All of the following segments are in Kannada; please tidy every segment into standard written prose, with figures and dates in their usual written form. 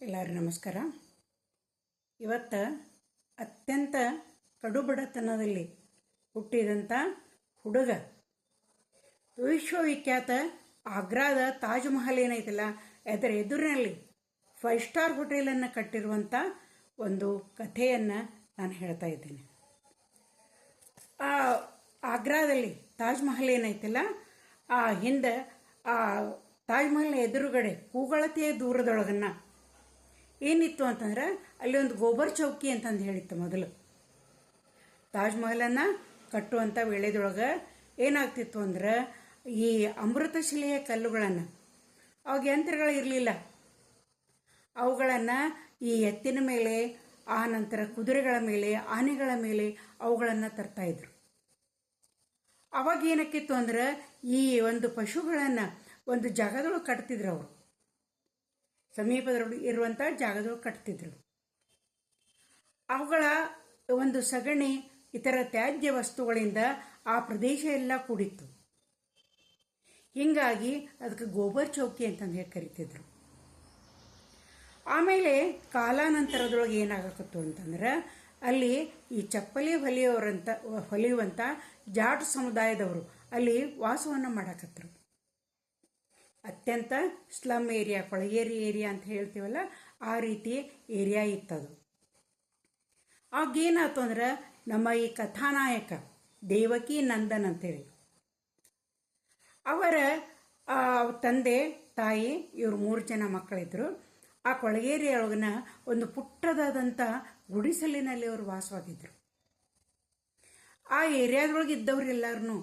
ಎಲ್ಲರಿಗೂ ನಮಸ್ಕಾರ. ಇವತ್ತು ಅತ್ಯಂತ ಕಡುಬಡತನದಲ್ಲಿ ಹುಟ್ಟಿದಂಥ ಹುಡುಗ, ವಿಶ್ವವಿಖ್ಯಾತ ಆಗ್ರಾದ ತಾಜ್ ಮಹಲ್ ಏನೈತಲ್ಲ ಅದರ ಎದುರಿನಲ್ಲಿ 5 ಸ್ಟಾರ್ ಹೋಟೆಲನ್ನು ಕಟ್ಟಿರುವಂಥ ಒಂದು ಕಥೆಯನ್ನು ನಾನು ಹೇಳ್ತಾ ಇದ್ದೇನೆ. ಆಗ್ರಾದಲ್ಲಿ ತಾಜ್ ಮಹಲ್ ಏನೈತಲ್ಲ ಹಿಂದೆ ತಾಜ್ ಮಹಲ್ನ ಎದುರುಗಡೆ ಕೂಗಳತೆಯ ದೂರದೊಳಗನ್ನ ಏನಿತ್ತು ಅಂತಂದ್ರೆ ಅಲ್ಲಿ ಒಂದು ಗೋಬರ್ ಚೌಕಿ ಅಂತಂದು ಹೇಳಿತ್ತು. ಮೊದಲು ತಾಜ್ ಮಹಲನ್ನು ಕಟ್ಟುವಂಥ ವೇಳೆದೊಳಗೆ ಏನಾಗ್ತಿತ್ತು ಅಂದ್ರೆ ಈ ಅಮೃತಶಿಲೆಯ ಕಲ್ಲುಗಳನ್ನು, ಅವಾಗ ಯಂತ್ರಗಳು ಇರಲಿಲ್ಲ, ಅವುಗಳನ್ನು ಈ ಎತ್ತಿನ ಮೇಲೆ, ಆ ನಂತರ ಕುದುರೆಗಳ ಮೇಲೆ, ಆನೆಗಳ ಮೇಲೆ ಅವುಗಳನ್ನು ತರ್ತಾಯಿದ್ರು. ಅವಾಗ ಏನಕ್ಕಿತ್ತು ಅಂದ್ರೆ ಈ ಒಂದು ಪಶುಗಳನ್ನು ಒಂದು ಜಾಗದೊಳಗೆ ಕಟ್ತಿದ್ರು. ಅವರು ಸಮೀಪದೊಳಗೆ ಇರುವಂಥ ಜಾಗದೊಳಗೆ ಕಟ್ತಿದ್ರು. ಅವುಗಳ ಒಂದು ಸಗಣಿ ಇತರ ತ್ಯಾಜ್ಯ ವಸ್ತುಗಳಿಂದ ಆ ಪ್ರದೇಶ ಎಲ್ಲ ಕೂಡಿತ್ತು. ಹೀಗಾಗಿ ಅದಕ್ಕೆ ಗೋಬರ್ ಚೌಕಿ ಅಂತಂದು ಹೇಳಿ ಕರಿತಿದ್ರು. ಆಮೇಲೆ ಕಾಲಾನಂತರದೊಳಗೆ ಏನಾಗಕತ್ತು ಅಂತಂದ್ರೆ ಅಲ್ಲಿ ಈ ಚಪ್ಪಲಿ ಹೊಲಿಯುವಂಥ ಜಾಟ್ ಸಮುದಾಯದವರು ಅಲ್ಲಿ ವಾಸವನ್ನು ಮಾಡಕತ್ತರು. ಅತ್ಯಂತ ಸ್ಲಮ್ ಏರಿಯಾ, ಕೊಳಗೇರಿ ಏರಿಯಾ ಅಂತ ಹೇಳ್ತೀವಲ್ಲ, ಆ ರೀತಿ ಏರಿಯಾ ಇತ್ತದು. ಆಗೇನಾಯ್ತು ಅಂದ್ರೆ ನಮ್ಮ ಈ ಕಥಾನಾಯಕ ದೇವಕಿ ನಂದನ್ ಅಂತೇಳಿ ಅವರ ತಂದೆ ತಾಯಿ ಇವರು 3 ಜನ ಮಕ್ಕಳಿದ್ರು. ಆ ಕೊಳಗೇರಿಯೊಳಗಿನ ಒಂದು ಪುಟ್ಟದಾದಂಥ ಗುಡಿಸಲಿನಲ್ಲಿ ಅವರು ವಾಸವಾಗಿದ್ದರು. ಆ ಏರಿಯಾದೊಳಗೆ ಇದ್ದವರೆಲ್ಲರೂ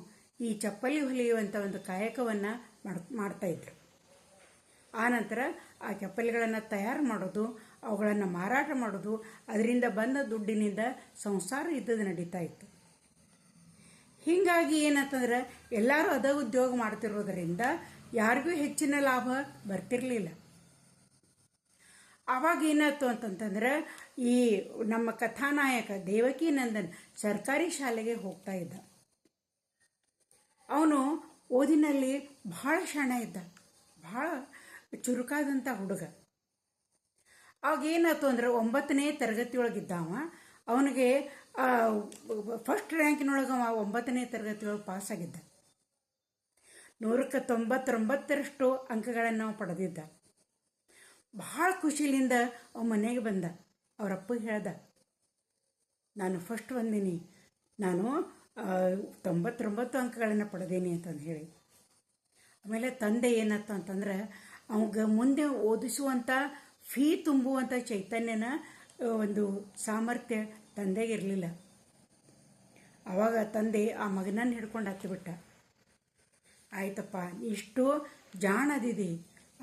ಈ ಚಪ್ಪಲಿ ಹೊಲಿಯುವಂಥ ಒಂದು ಕಾಯಕವನ್ನು ಮಾಡ್ತಾಯಿದ್ರು. ಆನಂತರ ಆ ಚಪ್ಪಲಿಗಳನ್ನು ತಯಾರು ಮಾಡೋದು, ಅವುಗಳನ್ನು ಮಾರಾಟ ಮಾಡೋದು, ಅದರಿಂದ ಬಂದ ದುಡ್ಡಿನಿಂದ ಸಂಸಾರ ಇದ್ದದ್ದು ನಡೀತಾ ಇತ್ತು. ಹೀಗಾಗಿ ಏನಂತಂದ್ರೆ ಎಲ್ಲರೂ ಅದ ಉದ್ಯೋಗ ಮಾಡ್ತಿರೋದರಿಂದ ಯಾರಿಗೂ ಹೆಚ್ಚಿನ ಲಾಭ ಬರ್ತಿರಲಿಲ್ಲ. ಆವಾಗ ಏನಾಯ್ತು ಅಂತಂತಂದ್ರೆ ಈ ನಮ್ಮ ಕಥಾನಾಯಕ ದೇವಕಿ ನಂದನ್ ಸರ್ಕಾರಿ ಶಾಲೆಗೆ ಹೋಗ್ತಾ ಇದ್ದ. ಅವನು ಓದಿನಲ್ಲಿ ಬಹಳ ಶಾಣ ಇದ್ದ, ಬಹಳ ಚುರುಕಾದಂಥ ಹುಡುಗ. ಆವಾಗ ಏನಾಯ್ತು ಅಂದ್ರೆ 9ನೇ ತರಗತಿಯೊಳಗಿದ್ದವ. ಅವನಿಗೆ ಫಸ್ಟ್ ರ್ಯಾಂಕಿನೊಳಗೆ 9ನೇ ತರಗತಿಯೊಳಗೆ ಪಾಸಾಗಿದ್ದ. 100ಕ್ಕೆ 99ರಷ್ಟು ಅಂಕಗಳನ್ನು ನಾವು ಪಡೆದಿದ್ದ. ಬಹಳ ಖುಷಿಯಿಂದ ಅವ ಮನೆಗೆ ಬಂದ. ಅವರಪ್ಪಗೆ ಹೇಳ್ದ, ನಾನು ಫಸ್ಟ್ ಬಂದೀನಿ, ನಾನು 99 ಅಂಕಗಳನ್ನು ಪಡೆದೀನಿ ಅಂತಂದು ಹೇಳಿ. ಆಮೇಲೆ ತಂದೆ ಏನತ್ತ ಅಂತಂದ್ರೆ ಅವಾಗ ಮುಂದೆ ಓದಿಸುವಂಥ ಫೀ ತುಂಬುವಂಥ ಚೈತನ್ಯನ ಒಂದು ಸಾಮರ್ಥ್ಯ ತಂದೆಗಿರಲಿಲ್ಲ. ಆವಾಗ ತಂದೆ ಆ ಮಗನನ್ನು ಹಿಡ್ಕೊಂಡು ಹತ್ತಿಬಿಟ್ಟ. ಆಯ್ತಪ್ಪ, ಇಷ್ಟು ಜಾಣದಿದಿ,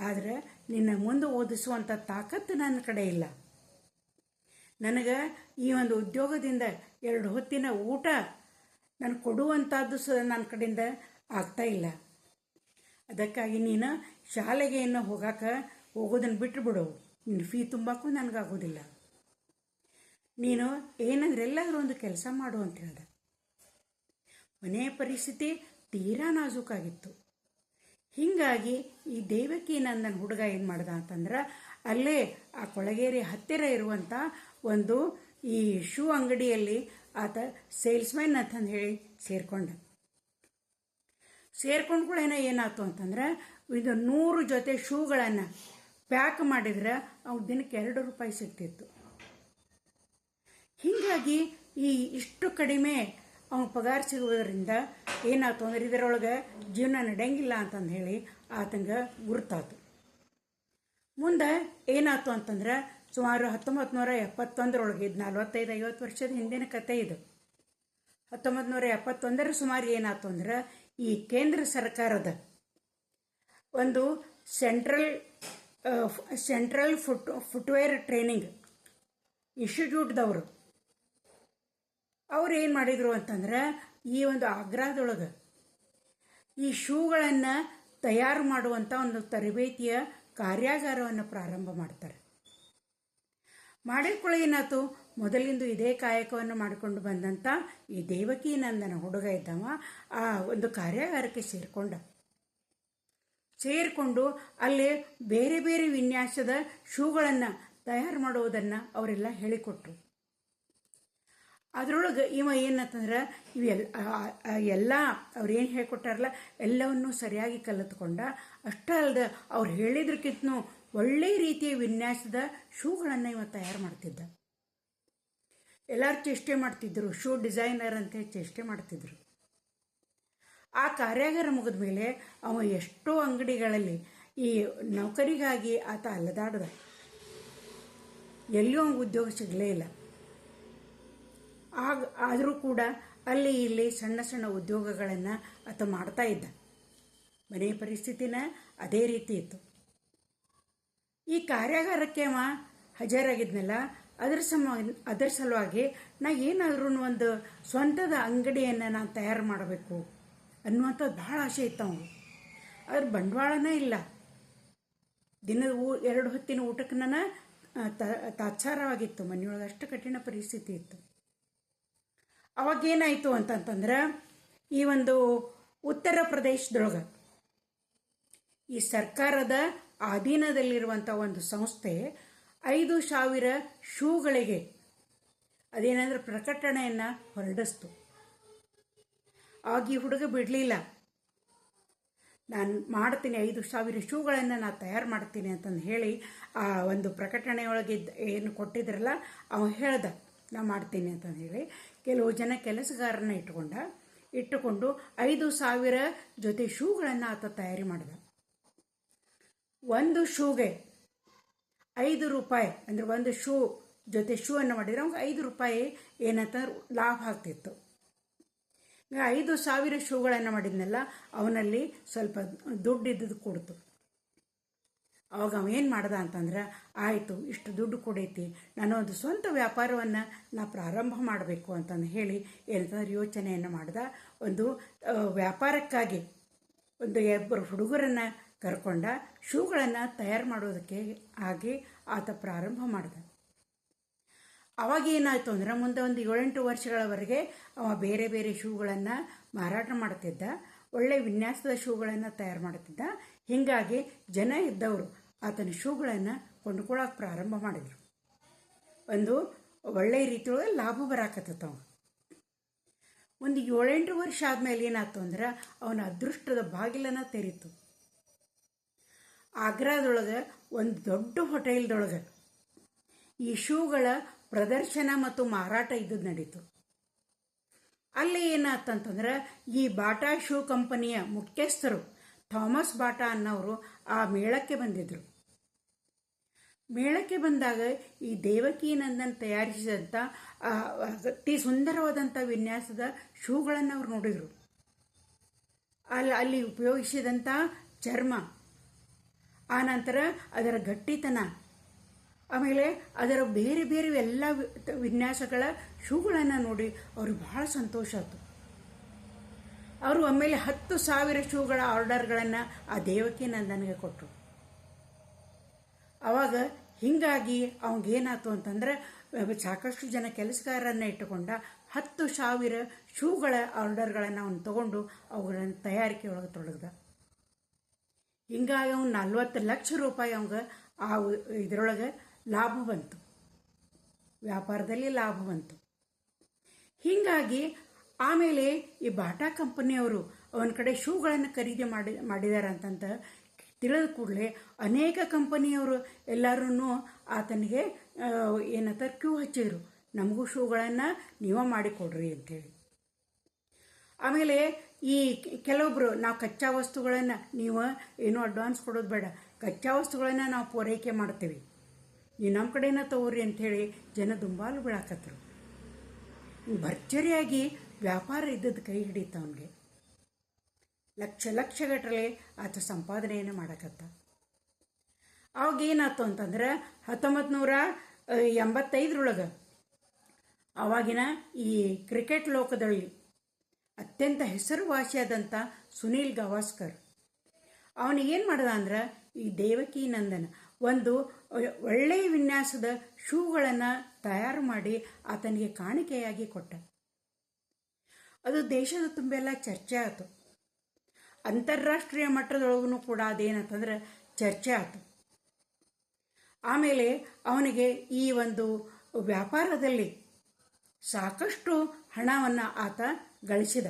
ಆದರೆ ನಿನ್ನ ಮುಂದೆ ಓದಿಸುವಂಥ ತಾಕತ್ತು ನನ್ನ ಕಡೆ ಇಲ್ಲ. ನನಗೆ ಈ ಒಂದು ಉದ್ಯೋಗದಿಂದ 2 ಹೊತ್ತಿನ ಊಟ ನಾನು ಕೊಡುವಂಥದ್ದು ಸಹ ನನ್ನ ಕಡೆಯಿಂದ ಆಗ್ತಾ ಇಲ್ಲ. ಅದಕ್ಕಾಗಿ ನೀನು ಶಾಲೆಗೆ ಇನ್ನು ಹೋಗೋದನ್ನು ಬಿಟ್ಟು ಬಿಡು, ನಿನ್ನ ಫೀ ತುಂಬಕ್ಕೂ ನನಗಾಗೋದಿಲ್ಲ. ನೀನು ಏನಂದ್ರೆ ಎಲ್ಲಾದರೂ ಒಂದು ಕೆಲಸ ಮಾಡು ಅಂತ ಹೇಳ್ದ. ಮನೆಯ ಪರಿಸ್ಥಿತಿ ತೀರಾ ನಾಜೂಕಾಗಿತ್ತು. ಹೀಗಾಗಿ ಈ ದೇವಕಿ ನಂದನ್ ಹುಡುಗ ಏನು ಮಾಡ್ದ ಅಂತಂದ್ರೆ ಅಲ್ಲೇ ಆ ಕೊಳಗೇರಿ ಹತ್ತಿರ ಇರುವಂಥ ಒಂದು ಈ ಶೂ ಅಂಗಡಿಯಲ್ಲಿ ಆತ ಸೇಲ್ಸ್ಮ್ಯಾನ್ ಅಂತಂದು ಹೇಳಿ ಸೇರ್ಕೊಂಡ್ಗಳೇನೋ ಏನಾಯ್ತು ಅಂತಂದ್ರೆ ಇದು 100 ಜೊತೆ ಶೂಗಳನ್ನು ಪ್ಯಾಕ್ ಮಾಡಿದ್ರೆ ಅವ್ನ ದಿನಕ್ಕೆ 2 ರೂಪಾಯಿ ಸಿಗ್ತಿತ್ತು. ಹೀಗಾಗಿ ಈ ಇಷ್ಟು ಕಡಿಮೆ ಅವ್ನ ಪಗಾರ ಸಿಗುವುದರಿಂದ ಏನಾಯ್ತು ಅಂದ್ರೆ ಇದರೊಳಗೆ ಜೀವನ ನಡೆಯಂಗಿಲ್ಲ ಅಂತಂದು ಹೇಳಿ ಆತಂಗೆ ಗುರುತಾತು. ಮುಂದೆ ಏನಾಯ್ತು ಅಂತಂದ್ರೆ ಸುಮಾರು 1971ರೊಳಗೆ, 45-50 ವರ್ಷದ ಹಿಂದಿನ ಕತೆ ಇದು. 1971 ಸುಮಾರು ಏನಾಯ್ತು ಅಂದ್ರೆ ಈ ಕೇಂದ್ರ ಸರ್ಕಾರದ ಒಂದು ಸೆಂಟ್ರಲ್ ಫುಟ್ವೇರ್ ಟ್ರೈನಿಂಗ್ ಇನ್ಸ್ಟಿಟ್ಯೂಟ್ದವರು ಅವ್ರು ಏನು ಮಾಡಿದರು ಅಂತಂದ್ರೆ ಈ ಒಂದು ಆಗ್ರಾದೊಳಗೆ ಈ ಶೂಗಳನ್ನು ತಯಾರು ಮಾಡುವಂಥ ಒಂದು ತರಬೇತಿಯ ಕಾರ್ಯಾಗಾರವನ್ನು ಪ್ರಾರಂಭ ಮಾಡ್ತಾರೆ. ಮಾಡಿಕೊಳ್ಳಿ ಏನಾಯ್ತು, ಮೊದಲಿಂದ ಇದೇ ಕಾಯಕವನ್ನು ಮಾಡಿಕೊಂಡು ಬಂದಂಥ ಈ ದೇವಕಿ ನಂದನ ಹುಡುಗ ಇದ್ದವ ಆ ಒಂದು ಕಾರ್ಯಾಗಾರಕ್ಕೆ ಸೇರಿಕೊಂಡ. ಸೇರಿಕೊಂಡು ಅಲ್ಲಿ ಬೇರೆ ಬೇರೆ ವಿನ್ಯಾಸದ ಶೂಗಳನ್ನು ತಯಾರು ಮಾಡುವುದನ್ನು ಅವರೆಲ್ಲ ಹೇಳಿಕೊಟ್ರು. ಅದರೊಳಗೆ ಇವ ಏನಂತಂದ್ರೆ ಎಲ್ಲ ಅವ್ರು ಏನು ಹೇಳ್ಕೊಟ್ಟಾರಲ್ಲ ಎಲ್ಲವನ್ನೂ ಸರಿಯಾಗಿ ಕಲಿತ್ಕೊಂಡ. ಅಷ್ಟೇ ಅಲ್ಲದೆ ಅವ್ರು ಹೇಳಿದ್ರಕ್ಕಿಂತ ಒಳ್ಳೆಯ ರೀತಿಯ ವಿನ್ಯಾಸದ ಶೂಗಳನ್ನು ಇವ ತಯಾರು ಮಾಡ್ತಿದ್ದ. ಎಲ್ಲರೂ ಚೇಷ್ಟೆ ಮಾಡ್ತಿದ್ರು, ಶೂ ಡಿಸೈನರ್ ಅಂತೇಳಿ ಚೇಷ್ಟೆ ಮಾಡ್ತಿದ್ರು. ಆ ಕಾರ್ಯಾಗಾರ ಮುಗಿದ ಮೇಲೆ ಅವ ಎಷ್ಟೋ ಅಂಗಡಿಗಳಲ್ಲಿ ಈ ನೌಕರಿಗಾಗಿ ಆತ ಅಲೆದಾಡ್ದ. ಎಲ್ಲಿಯೂ ಅವ್ನಿಗೆ ಉದ್ಯೋಗ ಸಿಗಲೇ ಇಲ್ಲ. ಆದರೂ ಕೂಡ ಅಲ್ಲಿ ಇಲ್ಲಿ ಸಣ್ಣ ಸಣ್ಣ ಉದ್ಯೋಗಗಳನ್ನು ಆತ ಮಾಡ್ತಾ ಇದ್ದ. ಮನೆಯ ಪರಿಸ್ಥಿತಿನ ಅದೇ ರೀತಿ ಇತ್ತು. ಈ ಕಾರ್ಯಾಗಾರಕ್ಕೆ ಅವ ಹಾಜರಾಗಿದ್ನಲ್ಲ, ಅದರ ಸಲುವಾಗಿ ನಾ ಏನಾದ್ರೂ ಒಂದು ಸ್ವಂತದ ಅಂಗಡಿಯನ್ನು ನಾನು ತಯಾರು ಮಾಡಬೇಕು ಅನ್ನುವಂಥದ್ದು ಭಾಳ ಆಸೆ ಇತ್ತು ಅವನು. ಅದ್ರ ಬಂಡವಾಳನೇ ಇಲ್ಲ. ದಿನದ 2 ಹೊತ್ತಿನ ಊಟಕ್ಕೆ ನಾನು ತಾತ್ಸಾರವಾಗಿತ್ತು. ಮನೆಯೊಳಗೆ ಅಷ್ಟು ಕಠಿಣ ಪರಿಸ್ಥಿತಿ ಇತ್ತು. ಅವಾಗೇನಾಯಿತು ಅಂತಂತಂದ್ರೆ, ಈ ಒಂದು ಉತ್ತರ ಪ್ರದೇಶದೊಳಗೆ ಈ ಸರ್ಕಾರದ ಅಧೀನದಲ್ಲಿರುವಂಥ ಒಂದು ಸಂಸ್ಥೆ 5,000 ಶೂಗಳಿಗೆ ಅದೇನಂದ್ರೆ ಪ್ರಕಟಣೆಯನ್ನು ಹೊರಡಿಸ್ತು. ಆಗ ಈ ಹುಡುಗ ಬಿಡಲಿಲ್ಲ. ನಾನು ಮಾಡ್ತೀನಿ, 5,000 ಶೂಗಳನ್ನು ನಾನು ತಯಾರು ಮಾಡ್ತೀನಿ ಅಂತಂದು ಹೇಳಿ ಆ ಒಂದು ಪ್ರಕಟಣೆಯೊಳಗೆ ಏನು ಕೊಟ್ಟಿದ್ರಲ್ಲ ಅವ ಹೇಳ್ದ ನಾ ಮಾಡ್ತೀನಿ ಅಂತಂದು ಹೇಳಿ. ಕೆಲವು ಜನ ಕೆಲಸಗಾರನ ಇಟ್ಟುಕೊಂಡು 5,000 ಜೊತೆ ಶೂಗಳನ್ನು ಆತ ತಯಾರಿ ಮಾಡಿದ. ಒಂದು ಶೂಗೆ 5 ರೂಪಾಯಿ, ಅಂದರೆ ಒಂದು ಶೂ ಜೊತೆ ಶೂ ಅನ್ನು ಮಾಡಿದರೆ ಅವ್ನಿಗೆ 5 ರೂಪಾಯಿ ಏನಂತಂದ್ರೆ ಲಾಭ ಆಗ್ತಿತ್ತು. 5,000 ಶೂಗಳನ್ನು ಮಾಡಿದ್ನಲ್ಲ, ಅವನಲ್ಲಿ ಸ್ವಲ್ಪ ದುಡ್ಡು ಇದ್ದದ್ದು ಕೊಡ್ತು. ಅವಾಗ ಅವ ಏನು ಮಾಡ್ದ ಅಂತಂದ್ರೆ, ಆಯಿತು ಇಷ್ಟು ದುಡ್ಡು ಕೊಡೈತಿ, ನಾನು ಒಂದು ಸ್ವಂತ ವ್ಯಾಪಾರವನ್ನು ನಾ ಪ್ರಾರಂಭ ಮಾಡಬೇಕು ಅಂತಂದು ಹೇಳಿ ಏನಂತಂದ್ರೆ ಯೋಚನೆಯನ್ನು ಮಾಡ್ದ. ಒಂದು ವ್ಯಾಪಾರಕ್ಕಾಗಿ ಒಂದು 2 ಹುಡುಗರನ್ನು ಕರ್ಕೊಂಡ ಶೂಗಳನ್ನು ತಯಾರು ಮಾಡೋದಕ್ಕೆ ಆಗಿ ಆತ ಪ್ರಾರಂಭ ಮಾಡ್ದ. ಅವಾಗ ಏನಾಯಿತು ಅಂದ್ರೆ, ಮುಂದೆ ಒಂದು 7-8 ವರ್ಷಗಳವರೆಗೆ ಅವ ಬೇರೆ ಬೇರೆ ಶೂಗಳನ್ನು ಮಾರಾಟ ಮಾಡ್ತಿದ್ದ. ಒಳ್ಳೆ ವಿನ್ಯಾಸದ ಶೂಗಳನ್ನು ತಯಾರು ಮಾಡ್ತಿದ್ದ. ಹೀಗಾಗಿ ಜನ ಇದ್ದವರು ಆತನ ಶೂಗಳನ್ನು ಕೊಂಡ್ಕೊಳ್ಳೋಕೆ ಪ್ರಾರಂಭ ಮಾಡಿದರು. ಒಂದು ಒಳ್ಳೆಯ ರೀತಿಯೊಳಗೆ ಲಾಭ ಬರಾಕತ್ತ. ಒಂದು 7-8 ವರ್ಷ ಆದಮೇಲೆ ಏನಾಯ್ತು ಅಂದ್ರೆ, ಅವನ ಅದೃಷ್ಟದ ಬಾಗಿಲನ್ನು ತೆರೀತು. ಆಗ್ರಾದೊಳಗೆ ಒಂದು ದೊಡ್ಡ ಹೋಟೆಲ್ದೊಳಗೆ ಈ ಶೂಗಳ ಪ್ರದರ್ಶನ ಮತ್ತು ಮಾರಾಟ ಇದ್ದದ್ದು ನಡೀತು. ಅಲ್ಲಿ ಏನಾಯ್ತಂತಂದ್ರೆ, ಈ ಬಾಟಾ ಶೂ ಕಂಪನಿಯ ಮುಖ್ಯಸ್ಥರು ಥಾಮಸ್ ಬಾಟಾ ಅನ್ನೋರು ಆ ಮೇಳಕ್ಕೆ ಬಂದಿದ್ರು. ಮೇಳಕ್ಕೆ ಬಂದಾಗ ಈ ದೇವಕೀನಂದನ್ ತಯಾರಿಸಿದಂಥ ಅತಿ ಸುಂದರವಾದಂಥ ವಿನ್ಯಾಸದ ಶೂಗಳನ್ನು ಅವ್ರು ನೋಡಿದರು. ಅಲ್ಲಿ ಉಪಯೋಗಿಸಿದಂಥ ಚರ್ಮ, ಆನಂತರ ಅದರ ಗಟ್ಟಿತನ, ಆಮೇಲೆ ಅದರ ಬೇರೆ ಬೇರೆ ಎಲ್ಲ ವಿನ್ಯಾಸಗಳ ಶೂಗಳನ್ನು ನೋಡಿ ಅವ್ರಿಗೆ ಬಹಳ ಸಂತೋಷ ಆಯಿತು. ಅವರು ಆಮೇಲೆ 10,000 ಶೂಗಳ ಆರ್ಡರ್ಗಳನ್ನು ಆ ದೇವಕೀನಂದನ್ಗೆ ಕೊಟ್ಟರು. ಆವಾಗ ಹೀಗಾಗಿ ಅವನಿಗೇನಾಯ್ತು ಅಂತಂದ್ರೆ, ಸಾಕಷ್ಟು ಜನ ಕೆಲಸಗಾರರನ್ನ ಇಟ್ಟುಕೊಂಡ 10,000 ಶೂಗಳ ಆರ್ಡರ್ಗಳನ್ನು ಅವನು ತಗೊಂಡು ಅವುಗಳನ್ನು ತಯಾರಿಕೆ ಒಳಗೆ ತೊಡಗ್ದ. ಹಿಂಗಾಗಿ ಅವ್ನು 40 ಲಕ್ಷ ರೂಪಾಯಿ ಅವಂಗೆ ಆ ಇದರೊಳಗೆ ಲಾಭ ಬಂತು, ವ್ಯಾಪಾರದಲ್ಲಿ ಲಾಭ ಬಂತು. ಹೀಗಾಗಿ ಆಮೇಲೆ ಈ ಬಾಟಾ ಕಂಪನಿಯವರು ಅವನ ಕಡೆ ಶೂಗಳನ್ನು ಖರೀದಿ ಮಾಡಿದ್ದಾರೆ ಅಂತಂತ ತಿಳಿದ ಕೂಡಲೇ ಅನೇಕ ಕಂಪನಿಯವರು ಎಲ್ಲರೂ ಆತನಿಗೆ ಏನಂತ ಕ್ಯೂ ಹಚ್ಚಿದ್ರು, ನಮಗೂ ಶೂಗಳನ್ನು ನೀವೇ ಮಾಡಿಕೊಡ್ರಿ ಅಂಥೇಳಿ. ಆಮೇಲೆ ಈ ಕೆಲವೊಬ್ಬರು, ನಾವು ಕಚ್ಚಾ ವಸ್ತುಗಳನ್ನು ನೀವು ಏನೂ ಅಡ್ವಾನ್ಸ್ ಕೊಡೋದು ಬೇಡ, ಕಚ್ಚಾ ವಸ್ತುಗಳನ್ನು ನಾವು ಪೂರೈಕೆ ಮಾಡ್ತೀವಿ, ನೀವು ನಮ್ಮ ಕಡೆನ ತಗೋರಿ ಅಂಥೇಳಿ ಜನ ದುಂಬಾಲು ಬೀಳಾಕತ್ರು. ಭರ್ಜರಿಯಾಗಿ ವ್ಯಾಪಾರ ಇದ್ದದ್ದು ಕೈ ಹಿಡಿತು. ಅವನಿಗೆ ಲಕ್ಷಗಟ್ಟಲೆ ಆತ ಸಂಪಾದನೆಯನ್ನು ಮಾಡಕತ್ತ. ಅವಾಗ ಏನಾಯ್ತು ಅಂತಂದ್ರೆ, 1985 ಅವಾಗಿನ ಈ ಕ್ರಿಕೆಟ್ ಲೋಕದಲ್ಲಿ ಅತ್ಯಂತ ಹೆಸರುವಾಸಿಯಾದಂಥ ಸುನೀಲ್ ಗವಾಸ್ಕರ್ ಅವನಿಗೇನು ಮಾಡ್ದ ಅಂದ್ರೆ, ಈ ದೇವಕೀನಂದನ್ ಒಂದು ಒಳ್ಳೆಯ ವಿನ್ಯಾಸದ ಶೂಗಳನ್ನು ತಯಾರು ಮಾಡಿ ಆತನಿಗೆ ಕಾಣಿಕೆಯಾಗಿ ಕೊಟ್ಟ. ಅದು ದೇಶದ ತುಂಬೆಲ್ಲ ಚರ್ಚೆ ಆಯಿತು. ಅಂತಾರಾಷ್ಟ್ರೀಯ ಮಟ್ಟದೊಳಗೂ ಕೂಡ ಅದೇನಂತಂದ್ರೆ ಚರ್ಚೆ ಆಯಿತು. ಆಮೇಲೆ ಅವನಿಗೆ ಈ ಒಂದು ವ್ಯಾಪಾರದಲ್ಲಿ ಸಾಕಷ್ಟು ಹಣವನ್ನು ಆತ ಗಳಿಸಿದ.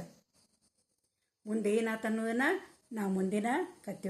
ಮುಂದೆ ಏನಾತ ಅನ್ನೋದನ್ನು ನಾವು ಮುಂದಿನ ಕಥೆ